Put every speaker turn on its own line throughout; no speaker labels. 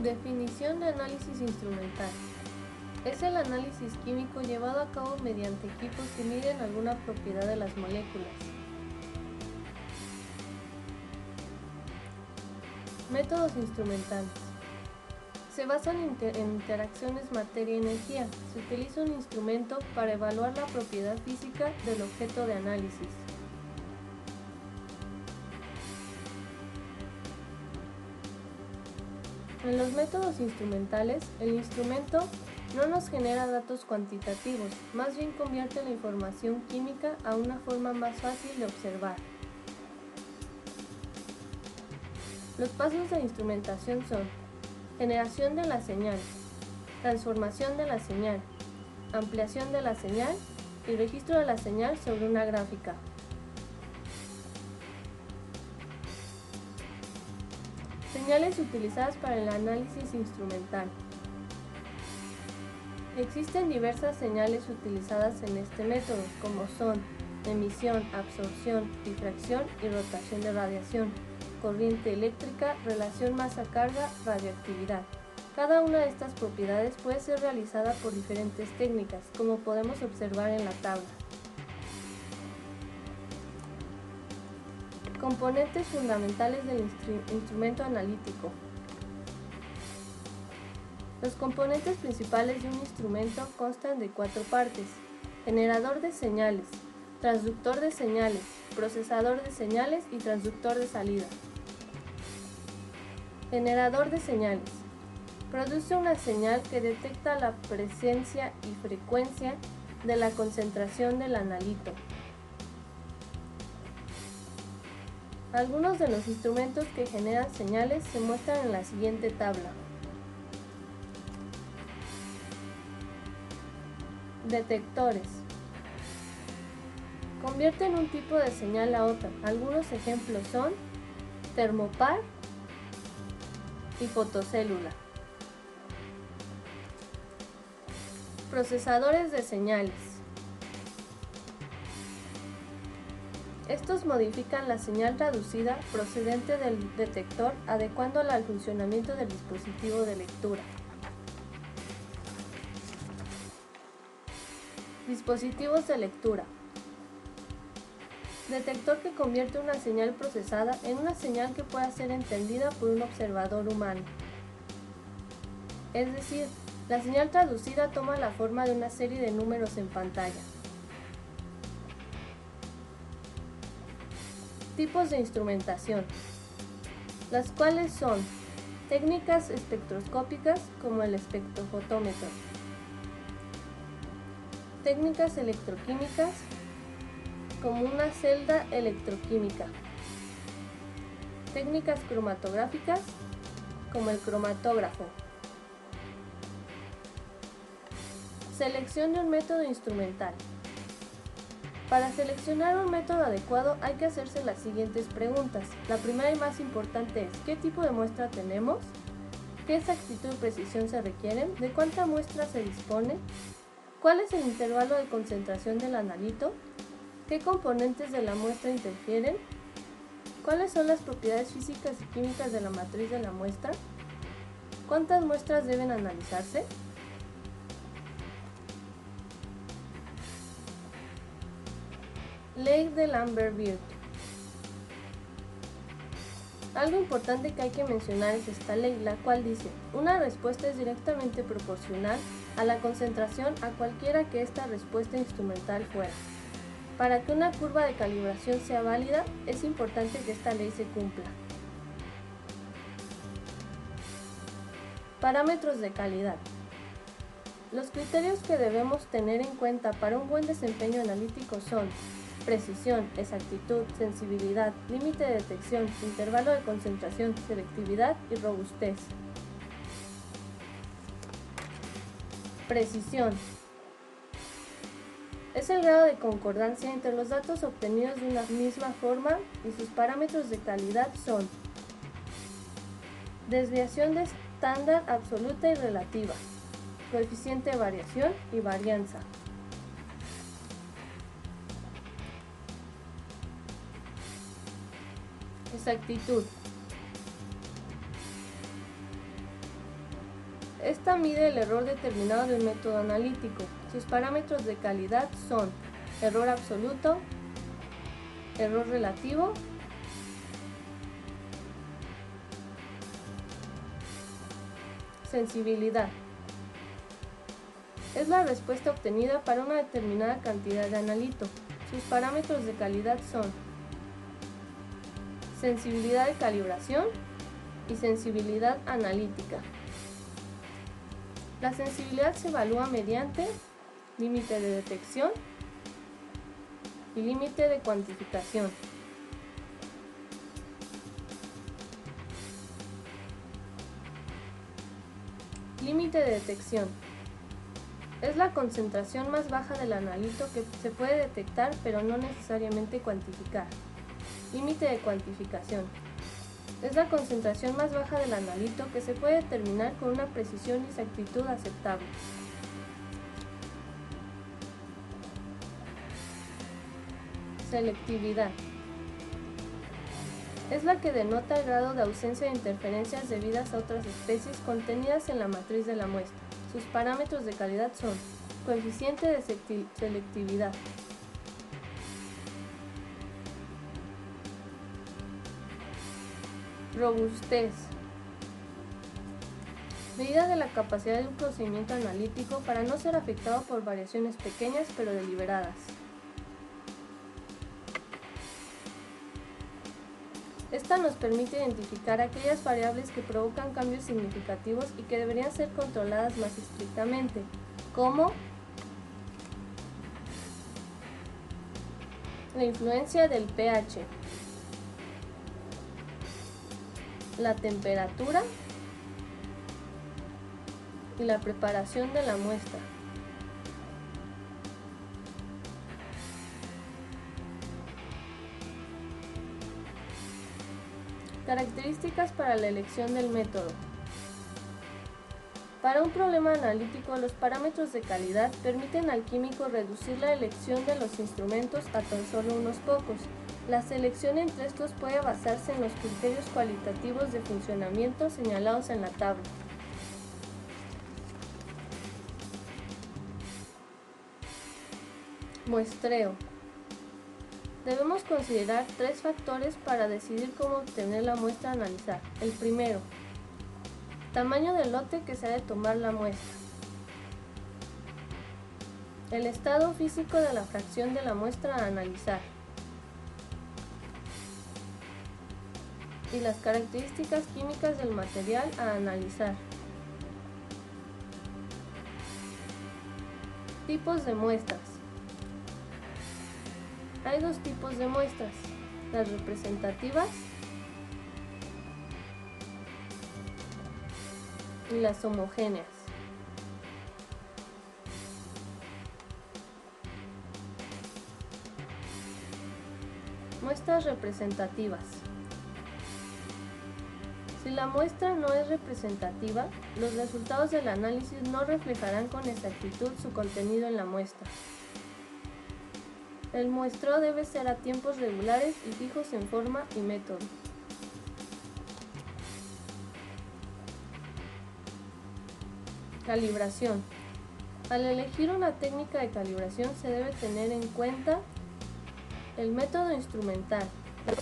Definición de análisis instrumental. Es el análisis químico llevado a cabo mediante equipos que miden alguna propiedad de las moléculas. Métodos instrumentales. Se basan en interacciones materia-energía. Se utiliza un instrumento para evaluar la propiedad física del objeto de análisis. En los métodos instrumentales, el instrumento no nos genera datos cuantitativos, más bien convierte la información química a una forma más fácil de observar. Los pasos de instrumentación son: generación de la señal, transformación de la señal, ampliación de la señal y registro de la señal sobre una gráfica. Señales utilizadas para el análisis instrumental. Existen diversas señales utilizadas en este método, como son emisión, absorción, difracción y rotación de radiación, corriente eléctrica, relación masa-carga, radioactividad. Cada una de estas propiedades puede ser realizada por diferentes técnicas, como podemos observar en la tabla. Componentes fundamentales del instrumento analítico. Los componentes principales de un instrumento constan de 4 partes: generador de señales, transductor de señales, procesador de señales y transductor de salida. Generador de señales. Produce una señal que detecta la presencia y frecuencia de la concentración del analito. Algunos de los instrumentos que generan señales se muestran en la siguiente tabla. Detectores. Convierten un tipo de señal a otra. Algunos ejemplos son termopar y fotocélula. Procesadores de señales. Estos modifican la señal traducida procedente del detector adecuándola al funcionamiento del dispositivo de lectura. Dispositivos de lectura. Detector que convierte una señal procesada en una señal que pueda ser entendida por un observador humano. Es decir, la señal traducida toma la forma de una serie de números en pantalla. Tipos de instrumentación, las cuales son técnicas espectroscópicas como el espectrofotómetro, técnicas electroquímicas como una celda electroquímica, técnicas cromatográficas como el cromatógrafo. Selección de un método instrumental. Para seleccionar un método adecuado hay que hacerse las siguientes preguntas. La primera y más importante es: ¿qué tipo de muestra tenemos? ¿Qué exactitud y precisión se requieren? ¿De cuánta muestra se dispone? ¿Cuál es el intervalo de concentración del analito? ¿Qué componentes de la muestra interfieren? ¿Cuáles son las propiedades físicas y químicas de la matriz de la muestra? ¿Cuántas muestras deben analizarse? Ley de Lambert-Wirth. Algo importante que hay que mencionar es esta ley, la cual dice: una respuesta es directamente proporcional a la concentración a cualquiera que esta respuesta instrumental fuera. Para que una curva de calibración sea válida, es importante que esta ley se cumpla. Parámetros de calidad. Los criterios que debemos tener en cuenta para un buen desempeño analítico son: precisión, exactitud, sensibilidad, límite de detección, intervalo de concentración, selectividad y robustez. Precisión. Es el grado de concordancia entre los datos obtenidos de una misma forma y sus parámetros de calidad son: desviación de estándar absoluta y relativa, coeficiente de variación y varianza. Exactitud. Esta mide el error determinado del método analítico. Sus parámetros de calidad son error absoluto, error relativo, sensibilidad. Es la respuesta obtenida para una determinada cantidad de analito. Sus parámetros de calidad son sensibilidad de calibración y sensibilidad analítica. La sensibilidad se evalúa mediante límite de detección y límite de cuantificación. Límite de detección. Es la concentración más baja del analito que se puede detectar pero no necesariamente cuantificar. Límite de cuantificación. Es la concentración más baja del analito que se puede determinar con una precisión y exactitud aceptable. Selectividad. Es la que denota el grado de ausencia de interferencias debidas a otras especies contenidas en la matriz de la muestra. Sus parámetros de calidad son coeficiente de selectividad, robustez, medida de la capacidad de un procedimiento analítico para no ser afectado por variaciones pequeñas pero deliberadas. Esta nos permite identificar aquellas variables que provocan cambios significativos y que deberían ser controladas más estrictamente, como la influencia del pH, la temperatura y la preparación de la muestra. Características para la elección del método. Para un problema analítico, los parámetros de calidad permiten al químico reducir la elección de los instrumentos a tan solo unos pocos. La selección entre estos puede basarse en los criterios cualitativos de funcionamiento señalados en la tabla. Muestreo. Debemos considerar tres factores para decidir cómo obtener la muestra a analizar. El primero, tamaño del lote que se ha de tomar la muestra. El estado físico de la fracción de la muestra a analizar. Y las características químicas del material a analizar. Tipos de muestras. Hay dos tipos de muestras, las representativas y las homogéneas. Muestras representativas. Si la muestra no es representativa, los resultados del análisis no reflejarán con exactitud su contenido en la muestra. El muestreo debe ser a tiempos regulares y fijos en forma y método. Calibración. Al elegir una técnica de calibración se debe tener en cuenta el método instrumental,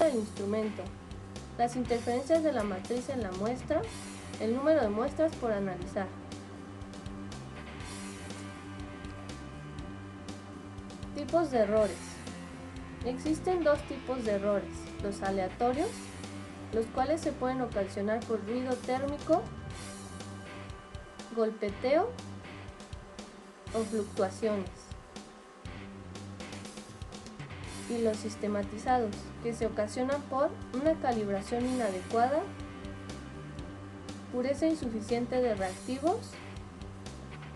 el instrumento, las interferencias de la matriz en la muestra, el número de muestras por analizar. Tipos de errores. Existen dos tipos de errores, los aleatorios, los cuales se pueden ocasionar por ruido térmico, golpeteo o fluctuaciones. Y los sistematizados, que se ocasionan por una calibración inadecuada, pureza insuficiente de reactivos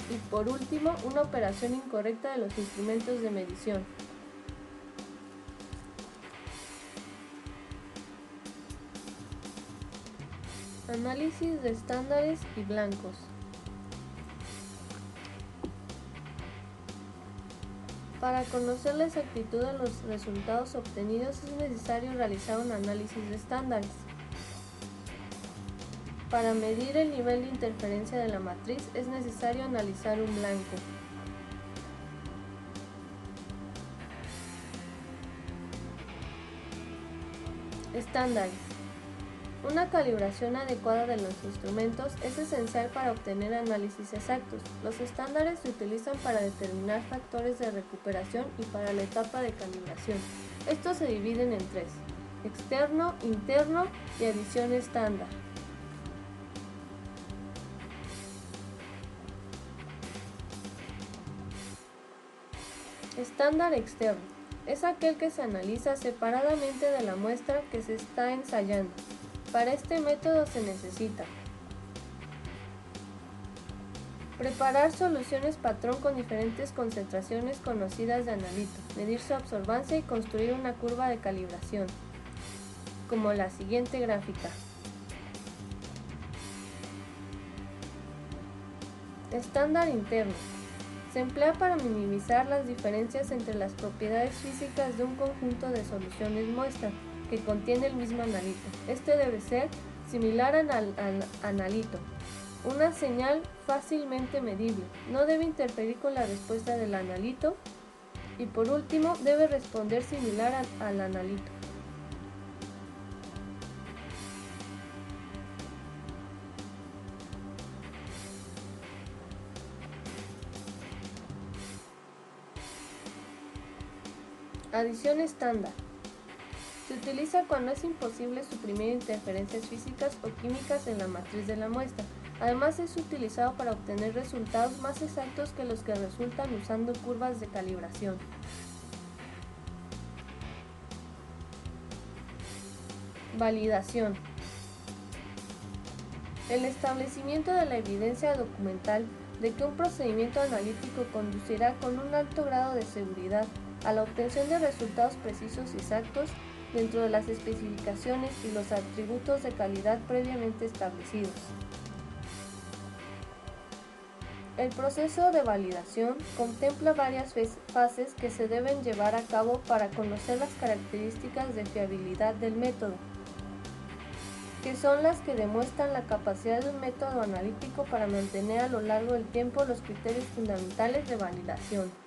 y por último, una operación incorrecta de los instrumentos de medición. Análisis de estándares y blancos. Para conocer la exactitud de los resultados obtenidos es necesario realizar un análisis de estándares. Para medir el nivel de interferencia de la matriz es necesario analizar un blanco. Estándares. Una calibración adecuada de los instrumentos es esencial para obtener análisis exactos. Los estándares se utilizan para determinar factores de recuperación y para la etapa de calibración. Estos se dividen en tres: externo, interno y adición estándar. Estándar externo es aquel que se analiza separadamente de la muestra que se está ensayando. Para este método se necesita preparar soluciones patrón con diferentes concentraciones conocidas de analito, medir su absorbancia y construir una curva de calibración, como la siguiente gráfica. Estándar interno. Se emplea para minimizar las diferencias entre las propiedades físicas de un conjunto de soluciones muestra que contiene el mismo analito. Este debe ser similar al analito. Una señal fácilmente medible. No debe interferir con la respuesta del analito. Y por último, debe responder similar al analito. Adición estándar. Se utiliza cuando es imposible suprimir interferencias físicas o químicas en la matriz de la muestra. Además, es utilizado para obtener resultados más exactos que los que resultan usando curvas de calibración. Validación. El establecimiento de la evidencia documental de que un procedimiento analítico conducirá con un alto grado de seguridad a la obtención de resultados precisos y exactos dentro de las especificaciones y los atributos de calidad previamente establecidos. El proceso de validación contempla varias fases que se deben llevar a cabo para conocer las características de fiabilidad del método, que son las que demuestran la capacidad de un método analítico para mantener a lo largo del tiempo los criterios fundamentales de validación.